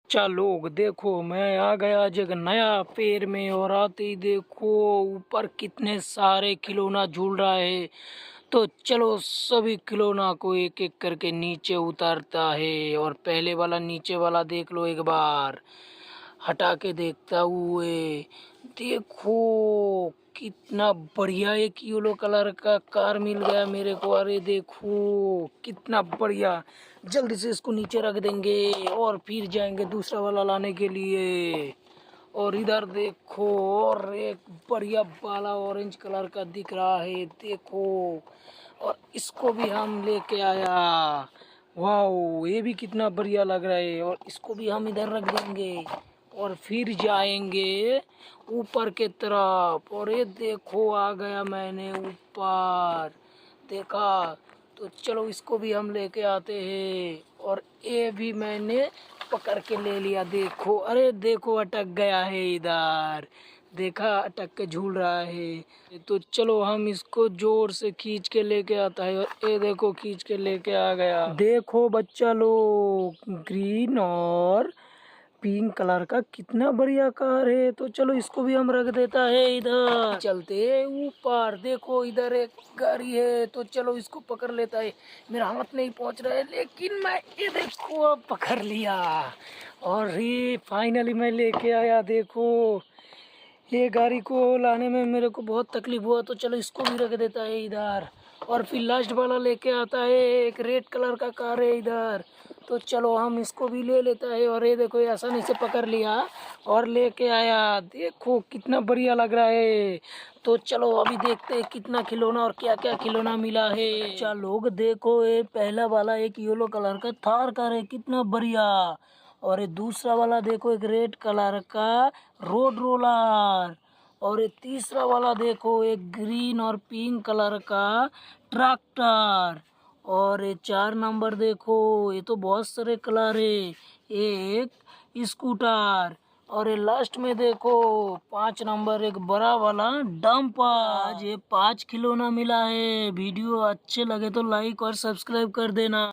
अच्छा लोग देखो, मैं आ गया आज एक नया पेड़ में और आते ही देखो ऊपर कितने सारे खिलौना झूल रहा है। तो चलो सभी खिलौना को एक एक करके नीचे उतारता है। और पहले वाला नीचे वाला देख लो एक बार, हटा के देखता हुए। देखो कितना बढ़िया एक येलो कलर का कार मिल गया मेरे को। अरे देखो कितना बढ़िया। जल्दी से इसको नीचे रख देंगे और फिर जाएंगे दूसरा वाला लाने के लिए। और इधर देखो और एक बढ़िया वाला ऑरेंज कलर का दिख रहा है, देखो। और इसको भी हम लेके आया। वाओ, ये भी कितना बढ़िया लग रहा है। और इसको भी हम इधर रख देंगे और फिर जाएंगे ऊपर के तरफ। और ये देखो आ गया मैंने ऊपर, देखा। तो चलो इसको भी हम लेके आते हैं। और ये भी मैंने पकड़ के ले लिया, देखो। अरे देखो अटक गया है इधर, देखा अटक के झूल रहा है। तो चलो हम इसको जोर से खींच के लेके आता है। और ये देखो खींच के लेके आ गया। देखो बच्चा लोग, ग्रीन और पिंक कलर का कितना बढ़िया कार है। तो चलो इसको भी हम रख देता है इधर। चलते ऊपर, देखो इधर एक गाड़ी है। तो चलो इसको पकड़ लेता है। मेरा हाथ नहीं पहुंच रहा है लेकिन मैं ये देखो अब पकड़ लिया। और ये फाइनली मैं लेके आया। देखो ये गाड़ी को लाने में मेरे को बहुत तकलीफ हुआ। तो चलो इसको भी रख देता है इधर। और फिर लास्ट वाला लेके आता है, एक रेड कलर का कार है इधर। तो चलो हम इसको भी ले लेता है। और ये देखो ये आसानी से पकड़ लिया और लेके आया। देखो कितना बढ़िया लग रहा है। तो चलो अभी देखते हैं कितना खिलौना और क्या क्या खिलौना मिला है। चलो लोग देखो, ये पहला वाला एक येलो कलर का थार कार है, कितना बढ़िया। और ये दूसरा वाला देखो एक रेड कलर का रोड रोलर। और ये तीसरा वाला देखो एक ग्रीन और पिंक कलर का ट्रैक्टर। और ये 4 नंबर देखो, ये तो बहुत सारे कलर है, एक स्कूटर। और ये लास्ट में देखो 5 नंबर एक बड़ा वाला डंपर। आज ये 5 खिलौना मिला है। वीडियो अच्छे लगे तो लाइक और सब्सक्राइब कर देना।